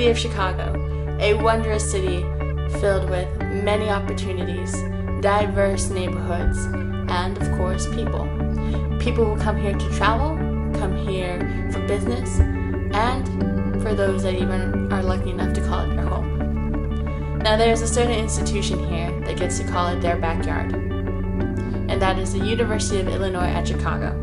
city of Chicago, a wondrous city filled with many opportunities, diverse neighborhoods, and of course people. People who come here to travel, come here for business, and for those that even are lucky enough to call it their home. Now there's a certain institution here that gets to call it their backyard, and that is the University of Illinois at Chicago.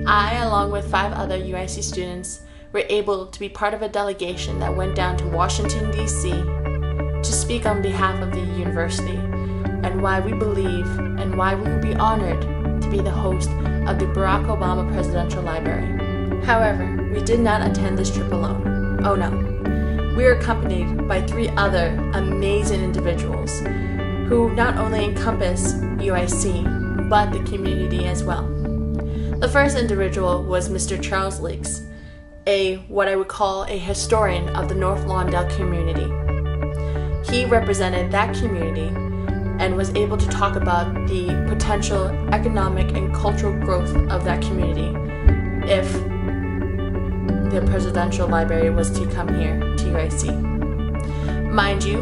I, along with 5 other UIC students, were able to be part of a delegation that went down to Washington, D.C. to speak on behalf of the university and why we believe and why we would be honored to be the host of the Barack Obama Presidential Library. However, we did not attend this trip alone. Oh no. We were accompanied by 3 other amazing individuals who not only encompass UIC, but the community as well. The first individual was Mr. Charles Leaks, what I would call a historian of the North Lawndale community. He represented that community and was able to talk about the potential economic and cultural growth of that community if the Presidential Library was to come here to UIC. Mind you,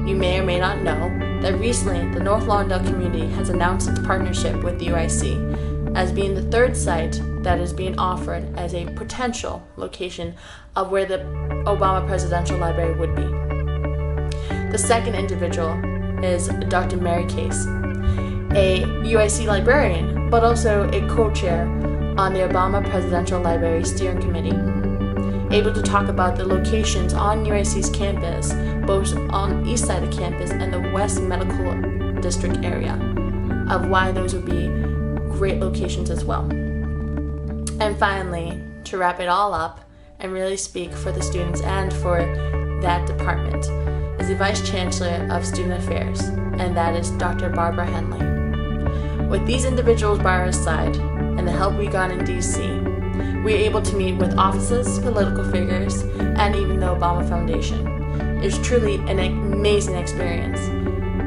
you may or may not know that recently the North Lawndale community has announced its partnership with the UIC as being the 3rd site that is being offered as a potential location of where the Obama Presidential Library would be. The second individual is Dr. Mary Case, a UIC librarian, but also a co-chair on the Obama Presidential Library Steering Committee, able to talk about the locations on UIC's campus, both on the east side of campus and the West Medical District area, of why those would be great locations as well. And finally, to wrap it all up and really speak for the students and for that department, is the Vice Chancellor of Student Affairs, and that is Dr. Barbara Henley. With these individuals by our side and the help we got in DC, we were able to meet with offices, political figures, and even the Obama Foundation. It was truly an amazing experience,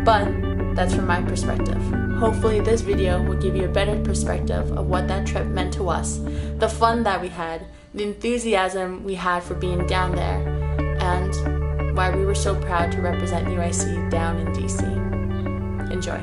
but that's from my perspective. Hopefully this video will give you a better perspective of what that trip meant to us, the fun that we had, the enthusiasm we had for being down there, and why we were so proud to represent UIC down in DC. Enjoy.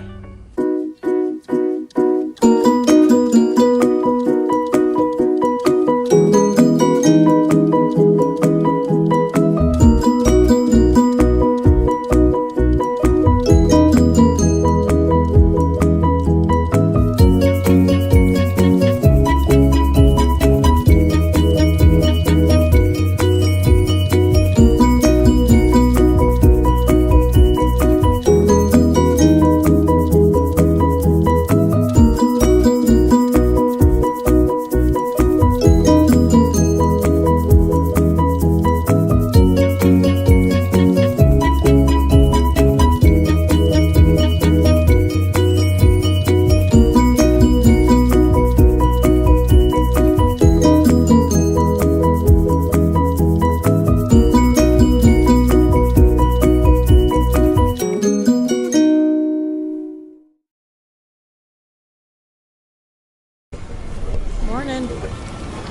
Morning.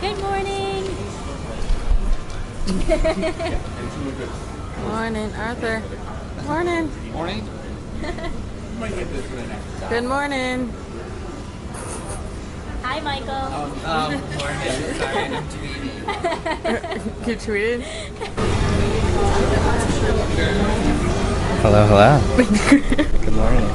Good morning. Morning, Arthur. Morning. Morning. Good morning. Hi, Michael. Morning. Sorry, I'm tweeting. You tweeted? Hello, hello. Good morning.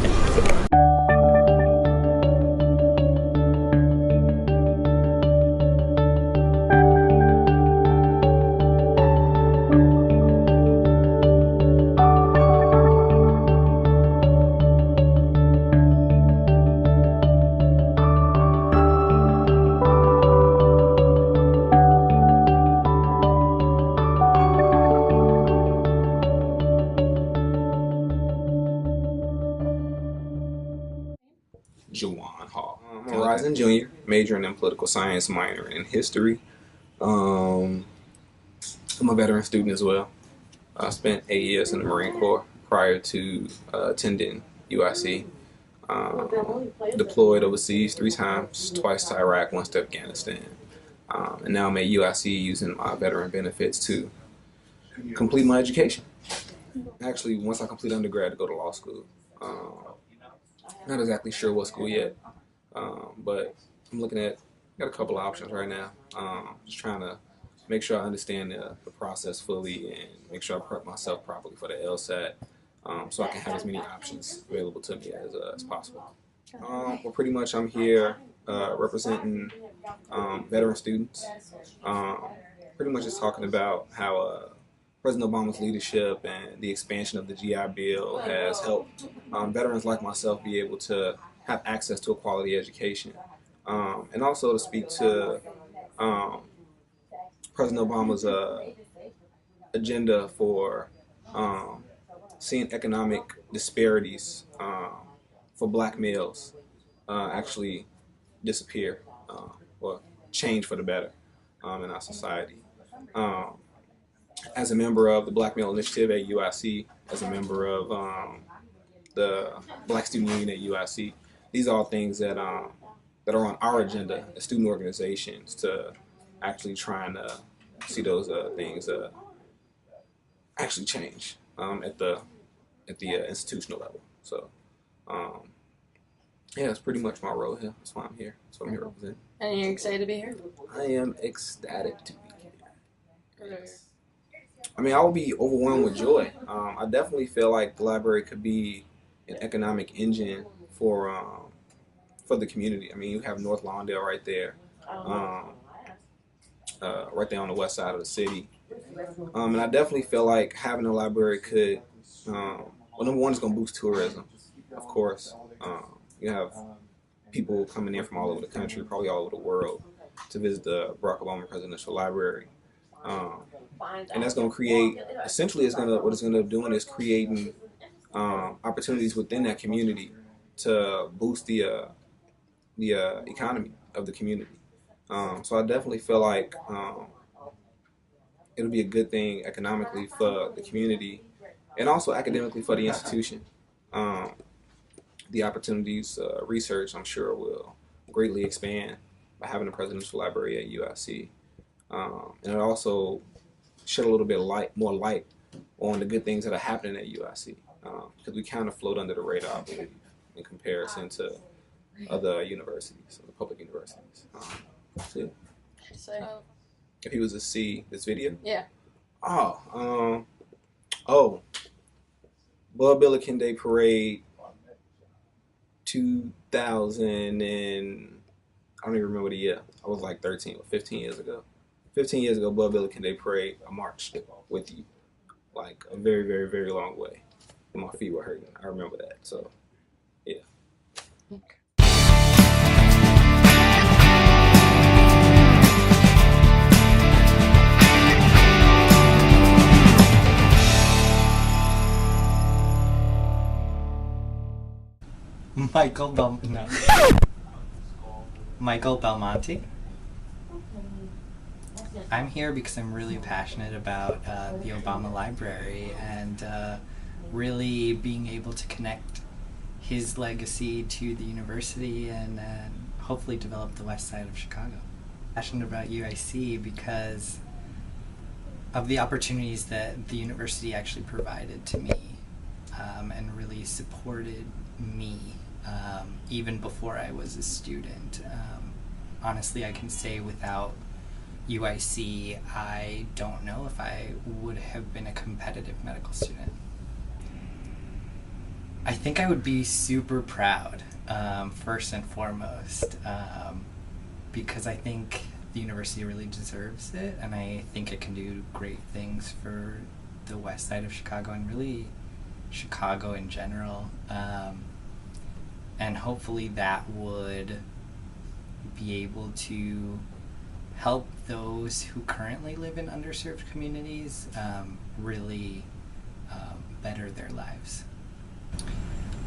Jawan Hall. I'm a rising junior, majoring in political science, minoring in history. I'm a veteran student as well. I spent 8 years in the Marine Corps prior to attending UIC. Deployed overseas 3 times, twice to Iraq, once to Afghanistan. And now I'm at UIC using my veteran benefits to complete my education. Actually, once I complete undergrad, to go to law school. Not exactly sure what school yet, but I'm looking at, got a couple of options right now. Just trying to make sure I understand the process fully and make sure I prep myself properly for the LSAT, so I can have as many options available to me as possible. Well, pretty much I'm here representing veteran students. Pretty much just talking about how President Obama's leadership and the expansion of the GI Bill has helped veterans like myself be able to have access to a quality education. And also to speak to President Obama's agenda for seeing economic disparities for black males actually disappear or change for the better in our society. As a member of the Black Male Initiative at UIC, as a member of the Black Student Union at UIC, these are all things that are on our agenda as student organizations to actually trying to see those things actually change at the institutional level. So yeah, that's pretty much my role here. That's why I'm here. That's what I'm here representing. And you're excited to be here? I am ecstatic to be here. Yes. I mean, I will be overwhelmed with joy. I definitely feel like the library could be an economic engine for the community. I mean, you have North Lawndale right there, right there on the west side of the city. And I definitely feel like having a library could, well, number one, it's going to boost tourism, of course. You have people coming in from all over the country, probably all over the world, to visit the Barack Obama Presidential Library. And that's going to create, essentially, what it's going to be doing is creating opportunities within that community to boost the economy of the community. So I definitely feel like it'll be a good thing economically for the community and also academically for the institution. The opportunities, research, I'm sure, will greatly expand by having a presidential library at UIC. And it also shed a little bit of more light on the good things that are happening at UIC, because we kind of float under the radar, I believe, in comparison to other universities, other public universities. So yeah. So, If he was to see this video, yeah. Bud Billiken Day Parade 2000 and I don't even remember the year. I was like 13 or 15 years ago. 15 years ago, Bud Billiken Day Parade, I marched with you like a very, very, very long way. And my feet were hurting. I remember that. So, yeah. Okay. Michael Belmonte. I'm here because I'm really passionate about the Obama Library and really being able to connect his legacy to the university and hopefully develop the west side of Chicago. Passionate about UIC because of the opportunities that the university actually provided to me and really supported me even before I was a student. Honestly, I can say without UIC, I don't know if I would have been a competitive medical student. I think I would be super proud, first and foremost, because I think the university really deserves it, and I think it can do great things for the west side of Chicago and really Chicago in general. And hopefully that would be able to help those who currently live in underserved communities really better their lives.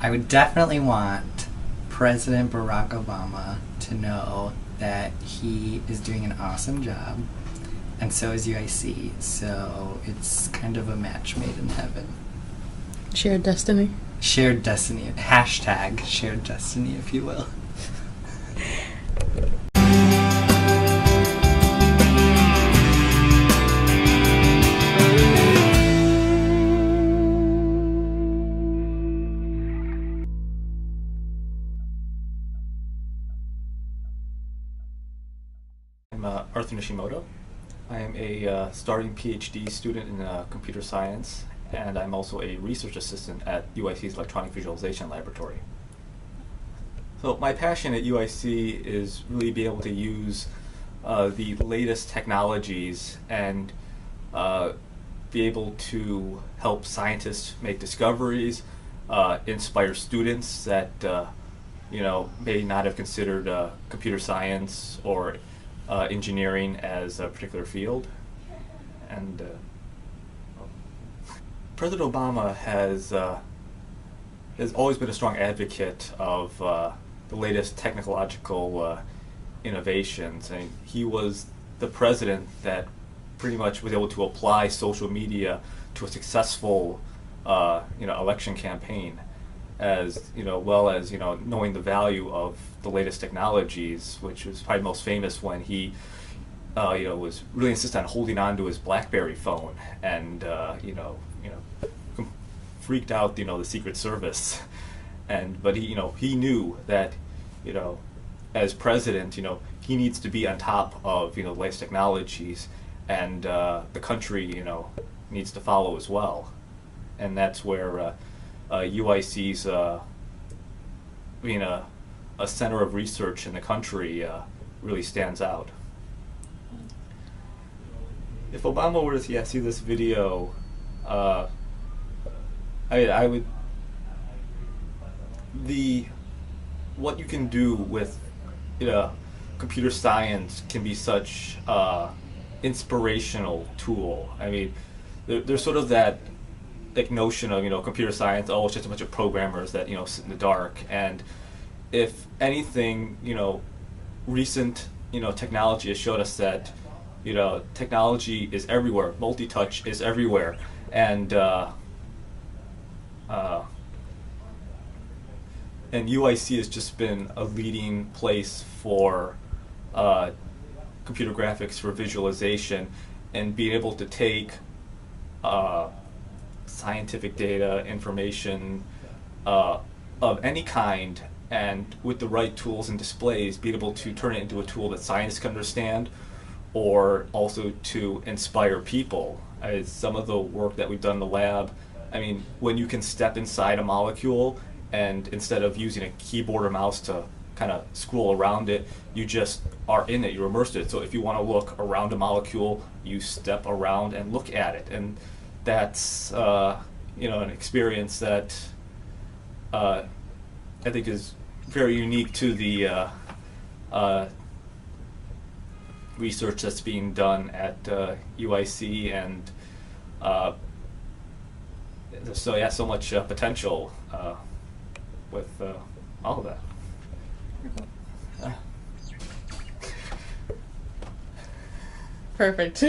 I would definitely want President Barack Obama to know that he is doing an awesome job, and so is UIC, so it's kind of a match made in heaven. Shared destiny. Shared destiny. Hashtag shared destiny, if you will. I'm Arthur Nishimoto. I am a starting PhD student in computer science, and I'm also a research assistant at UIC's Electronic Visualization Laboratory. So my passion at UIC is really be able to use the latest technologies and be able to help scientists make discoveries, inspire students that may not have considered computer science or engineering as a particular field. And President Obama has always been a strong advocate of the latest technological innovations. And he was the president that pretty much was able to apply social media to a successful election campaign, as well as knowing the value of the latest technologies, which was probably most famous when he was really insistent on holding on to his BlackBerry phone and freaked out the Secret Service, but he knew that as president he needs to be on top of the latest technologies, and the country needs to follow as well, and that's where UIC's being a center of research in the country really stands out. If Obama were to see this video, I would what you can do with computer science can be such inspirational tool. I mean, there's sort of that notion of computer science, oh, it's just a bunch of programmers that sit in the dark. And if anything, recent technology has showed us that technology is everywhere, multi-touch is everywhere, and UIC has just been a leading place for computer graphics for visualization, and being able to take scientific data, information of any kind, and with the right tools and displays, be able to turn it into a tool that scientists can understand, or also to inspire people. Some of the work that we've done in the lab, I mean, when you can step inside a molecule and instead of using a keyboard or mouse to kind of scroll around it, you just are in it, you're immersed in it. So if you want to look around a molecule, you step around and look at it. And that's an experience that I think is very unique to the research that's being done at UIC, and so much potential with all of that. Perfect.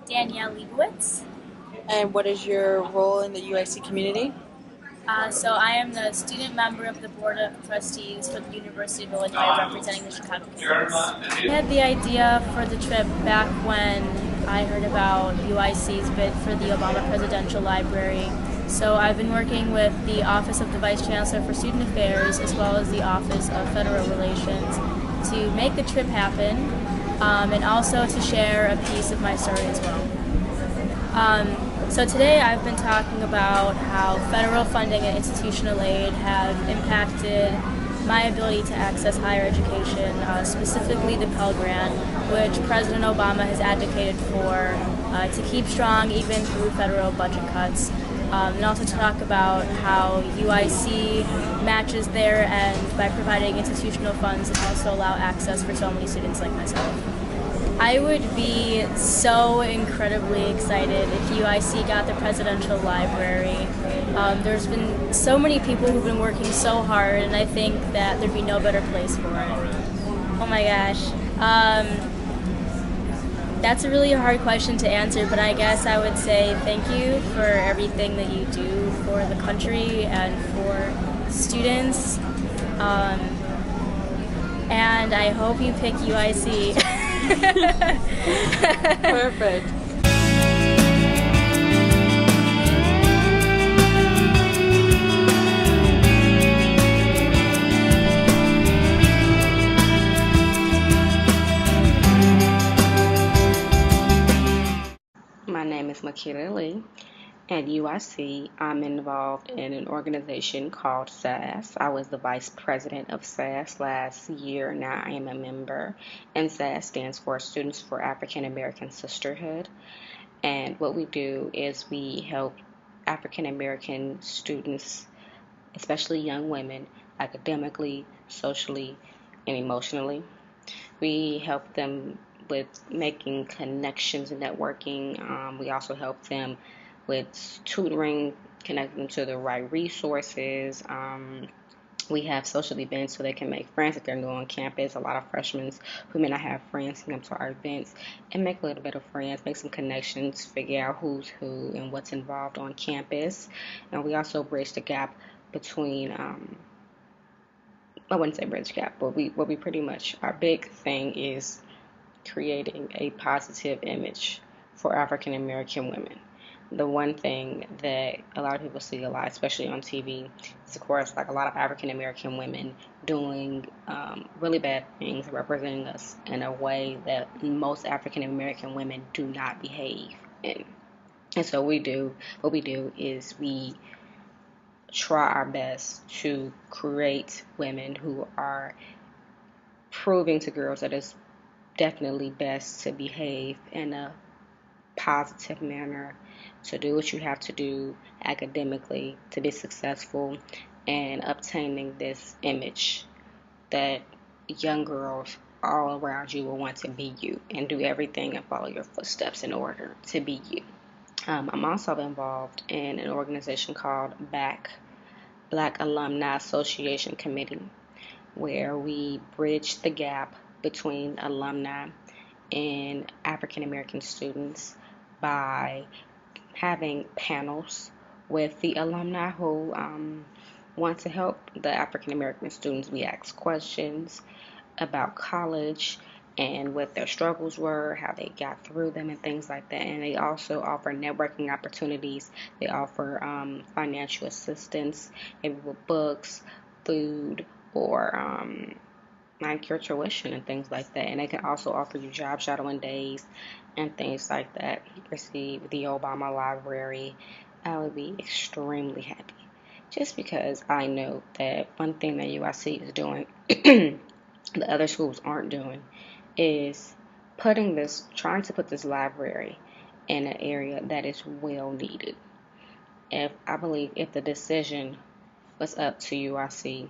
Danielle Leibowitz. And what is your role in the UIC community? So I am the student member of the Board of Trustees for the University of Illinois, representing the Chicago campus. I had the idea for the trip back when I heard about UIC's bid for the Obama Presidential Library. So I've been working with the Office of the Vice Chancellor for Student Affairs as well as the Office of Federal Relations to make the trip happen, and also to share a piece of my story as well. So today I've been talking about how federal funding and institutional aid have impacted my ability to access higher education, specifically the Pell Grant, which President Obama has advocated for to keep strong even through federal budget cuts. And also to talk about how UIC matches their end by providing institutional funds and also allow access for so many students like myself. I would be so incredibly excited if UIC got the presidential library. There's been so many people who've been working so hard, and I think that there'd be no better place for it. Oh my gosh. That's a really hard question to answer, but I guess I would say thank you for everything that you do for the country and for students. And I hope you pick UIC. Perfect. My name is Makita Lee. At UIC, I'm involved in an organization called SAS. I was the vice president of SAS last year. Now I am a member. And SAS stands for Students for African American Sisterhood. And what we do is we help African American students, especially young women, academically, socially, and emotionally. We help them with making connections and networking. We also help them with tutoring, connecting them to the right resources. We have social events so they can make friends if they're new on campus. A lot of freshmen who may not have friends come to our events and make a little bit of friends, make some connections, figure out who's who and what's involved on campus. And we also bridge the gap between I wouldn't say bridge gap, but we pretty much, our big thing is creating a positive image for African American women. The one thing that a lot of people see a lot, especially on TV, is of course like a lot of African American women doing really bad things, representing us in a way that most African American women do not behave in. And so what we do is we try our best to create women who are proving to girls that it's definitely best to behave in a positive manner, to do what you have to do academically to be successful, and obtaining this image that young girls all around you will want to be you and do everything and follow your footsteps in order to be you. I'm also involved in an organization called Black Alumni Association Committee, where we bridge the gap between alumni and African American students by having panels with the alumni who want to help the African American students. We ask questions about college and what their struggles were, how they got through them, and things like that. And they also offer networking opportunities. They offer financial assistance, maybe with books, food, or like your tuition and things like that. And they can also offer you job shadowing days and things like that. Receive the Obama Library. I would be extremely happy, just because I know that one thing that UIC is doing the other schools aren't doing is trying to put this library in an area that is well needed. I believe if the decision was up to UIC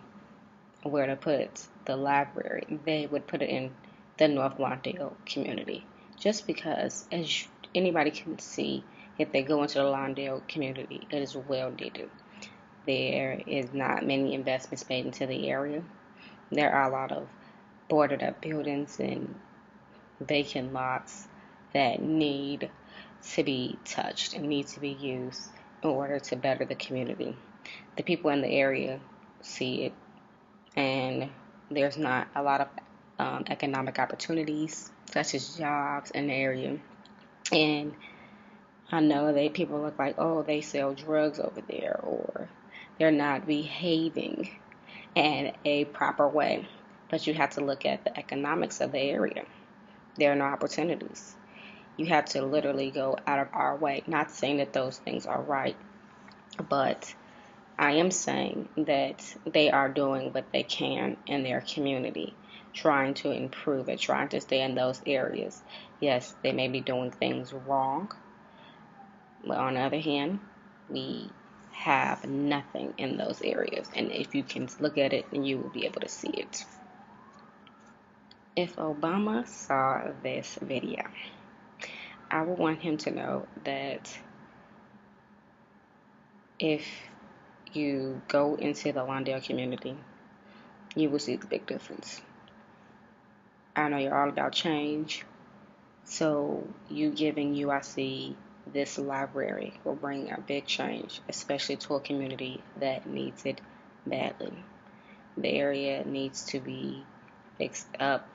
where to put the library, they would put it in the North Lawndale community. Just because, as anybody can see, if they go into the Lawndale community, it is well needed. There is not many investments made into the area. There are a lot of boarded up buildings and vacant lots that need to be touched and need to be used in order to better the community. The people in the area see it, and there's not a lot of economic opportunities such as jobs in the area. And I know that people look like, oh, they sell drugs over there, or they're not behaving in a proper way. But you have to look at the economics of the area. There are no opportunities. You have to literally go out of our way. Not saying that those things are right, but I am saying that they are doing what they can in their community, trying to improve it, trying to stay in those areas. Yes, they may be doing things wrong, but on the other hand, we have nothing in those areas. And if you can look at it, then you will be able to see it. If Obama saw this video, I would want him to know that if you go into the Lawndale community, you will see the big difference. I know you're all about change, So you giving UIC this library will bring a big change, especially to a community that needs it badly. The area needs to be fixed up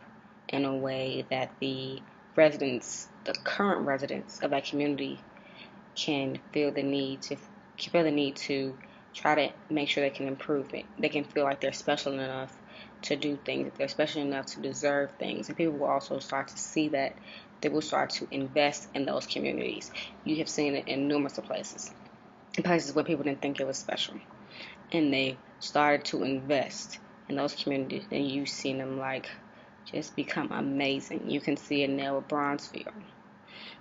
in a way that the current residents of that community can feel the need to try to make sure they can improve it. They can feel like they're special enough to do things, that they're special enough to deserve things. And people will also start to see that. They will start to invest in those communities. You have seen it in numerous places where people didn't think it was special. And they started to invest in those communities, and you've seen them just become amazing. You can see it now with Bronzeville.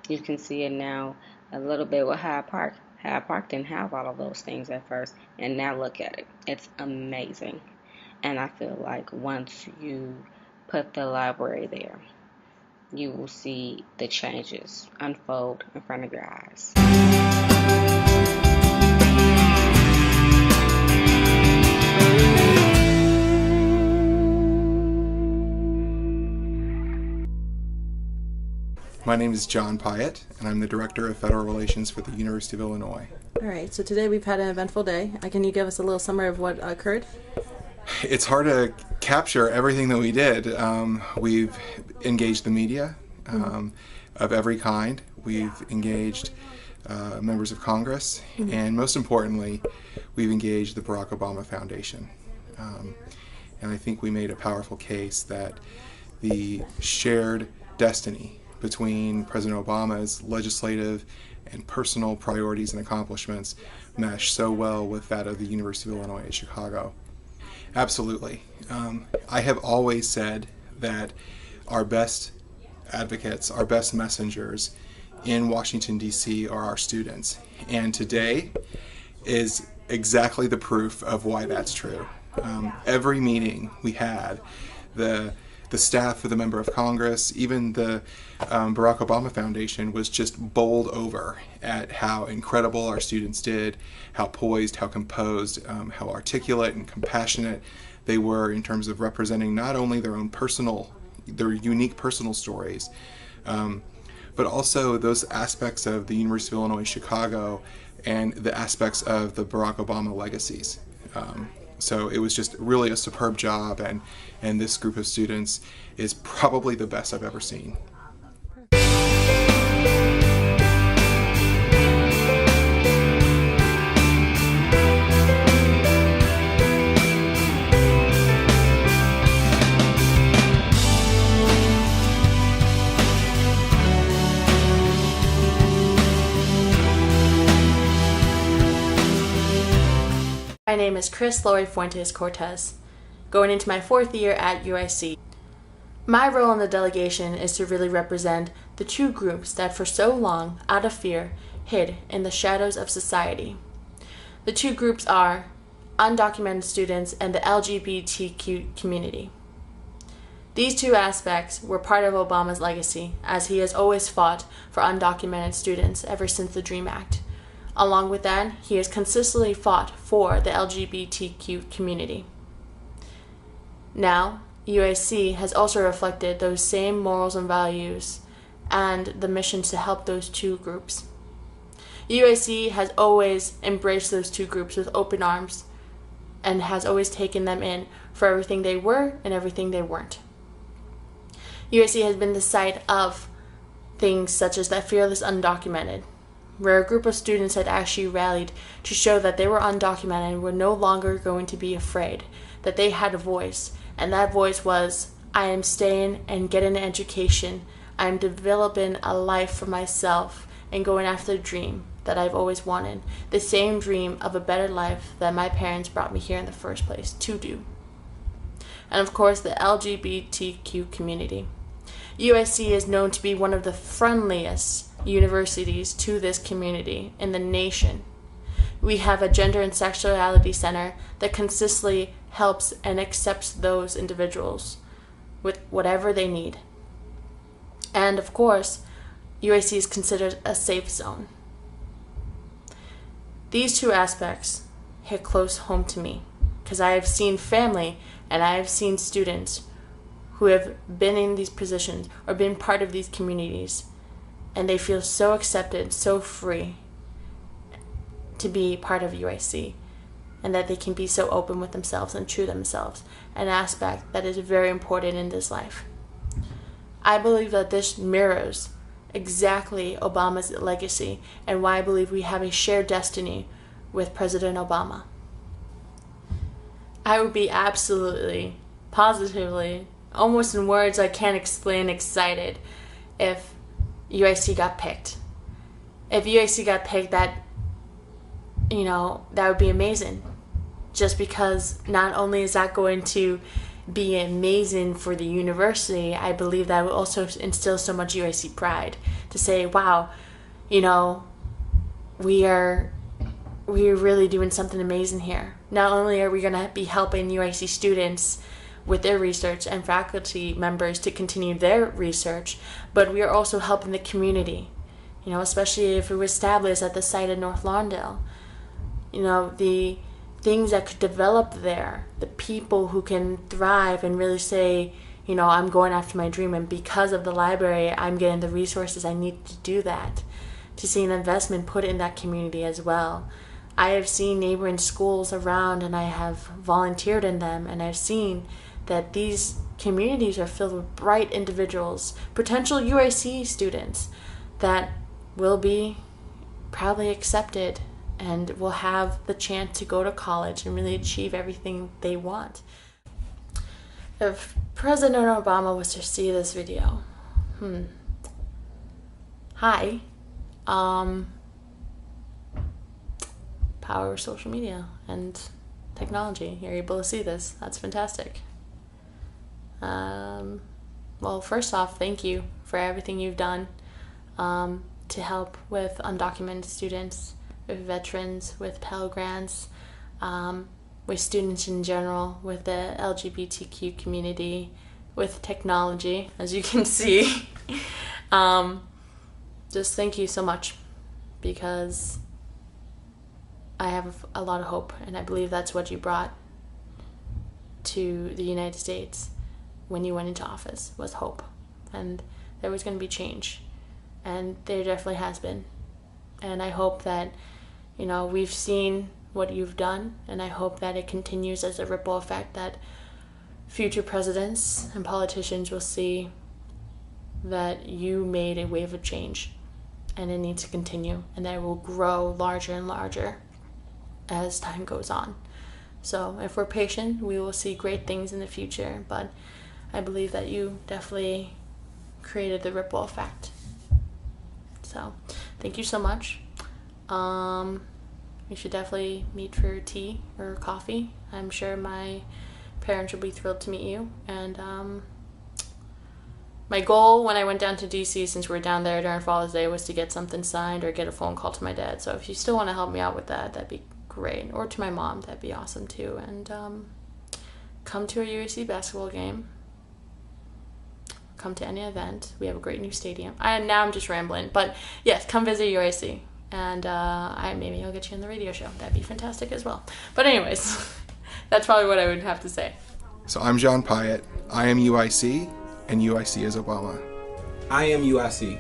You can see it now a little bit with Hyde Park. Hyde Park didn't have all of those things at first, and now look at it. It's amazing. And I feel like once you put the library there, you will see the changes unfold in front of your eyes. My name is John Pyatt, and I'm the Director of Federal Relations for the University of Illinois. All right, so today we've had an eventful day. Can you give us a little summary of what occurred? It's hard to capture everything that we did. We've engaged the media of every kind. We've engaged members of Congress, and most importantly, we've engaged the Barack Obama Foundation. And I think we made a powerful case that the shared destiny between President Obama's legislative and personal priorities and accomplishments mesh so well with that of the University of Illinois at Chicago. Absolutely. I have always said that our best advocates, our best messengers in Washington, D.C. are our students. And today is exactly the proof of why that's true. Every meeting we had, the staff of the member of Congress, even the Barack Obama Foundation was just bowled over at how incredible our students did, how poised, how composed, how articulate and compassionate they were in terms of representing not only their unique personal stories, but also those aspects of the University of Illinois Chicago and the aspects of the Barack Obama legacies. So it was just really a superb job, and this group of students is probably the best I've ever seen. My name is Chris Lori Fuentes Cortez, going into my 4th year at UIC. My role in the delegation is to really represent the two groups that for so long, out of fear, hid in the shadows of society. The two groups are undocumented students and the LGBTQ community. These two aspects were part of Obama's legacy, as he has always fought for undocumented students ever since the DREAM Act. Along with that, he has consistently fought for the LGBTQ community. Now, UIC has also reflected those same morals and values and the mission to help those two groups. UIC has always embraced those two groups with open arms and has always taken them in for everything they were and everything they weren't. UIC has been the site of things such as that Fearless Undocumented, where a group of students had actually rallied to show that they were undocumented and were no longer going to be afraid, that they had a voice, and that voice was, I am staying and getting an education, I am developing a life for myself and going after the dream that I've always wanted, the same dream of a better life that my parents brought me here in the first place to do. And of course, the LGBTQ community. UIC is known to be one of the friendliest universities to this community in the nation. We have a gender and sexuality center that consistently helps and accepts those individuals with whatever they need. And of course, UIC is considered a safe zone. These two aspects hit close home to me because I have seen family and I have seen students who have been in these positions or been part of these communities, and they feel so accepted, so free to be part of UIC, and that they can be so open with themselves and true themselves, an aspect that is very important in this life. I believe that this mirrors exactly Obama's legacy and why I believe we have a shared destiny with President Obama. I would be absolutely, positively, almost in words I can't explain, excited if UIC got picked. If UIC got picked, that would be amazing. Just because not only is that going to be amazing for the university, I believe that will also instill so much UIC pride to say, wow, we're really doing something amazing here. Not only are we going to be helping UIC students with their research and faculty members to continue their research, but we are also helping the community, especially if it was established at the site of North Lawndale. The things that could develop there, the people who can thrive and really say, I'm going after my dream, and because of the library, I'm getting the resources I need to do that. To see an investment put in that community as well. I have seen neighboring schools around, and I have volunteered in them, and I've seen that these communities are filled with bright individuals, potential UIC students that will be proudly accepted and will have the chance to go to college and really achieve everything they want. If President Obama was to see this video, hi, power of social media and technology, you're able to see this. That's fantastic. Well, first off, thank you for everything you've done to help with undocumented students, with veterans, with Pell Grants, with students in general, with the LGBTQ community, with technology, as you can see. Just thank you so much, because I have a lot of hope, and I believe that's what you brought to the United States when you went into office, was hope. And there was going to be change, and there definitely has been. And I hope that, we've seen what you've done, and I hope that it continues as a ripple effect, that future presidents and politicians will see that you made a wave of change, and it needs to continue, and that it will grow larger and larger as time goes on. So if we're patient, we will see great things in the future, but I believe that you definitely created the ripple effect. So thank you so much. We should definitely meet for tea or coffee. I'm sure my parents will be thrilled to meet you. And my goal when I went down to DC, since we were down there during Father's Day, was to get something signed or get a phone call to my dad. So if you still want to help me out with that, that'd be great. Or to my mom, that'd be awesome too. And come to a UIC basketball game. Come to any event. We have a great new stadium. Now I'm just rambling, but yes, come visit UIC, and maybe I'll get you on the radio show. That'd be fantastic as well. But anyways, that's probably what I would have to say. So I'm John Pyatt. I am UIC, and UIC is Obama. I am UIC,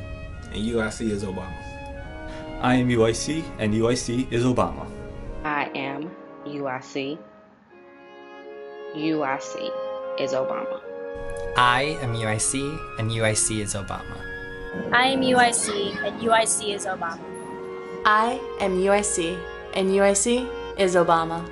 and UIC is Obama. I am UIC, and UIC is Obama. I am UIC. UIC is Obama. I am UIC, and UIC is Obama. I am UIC, and UIC is Obama. I am UIC, and UIC is Obama.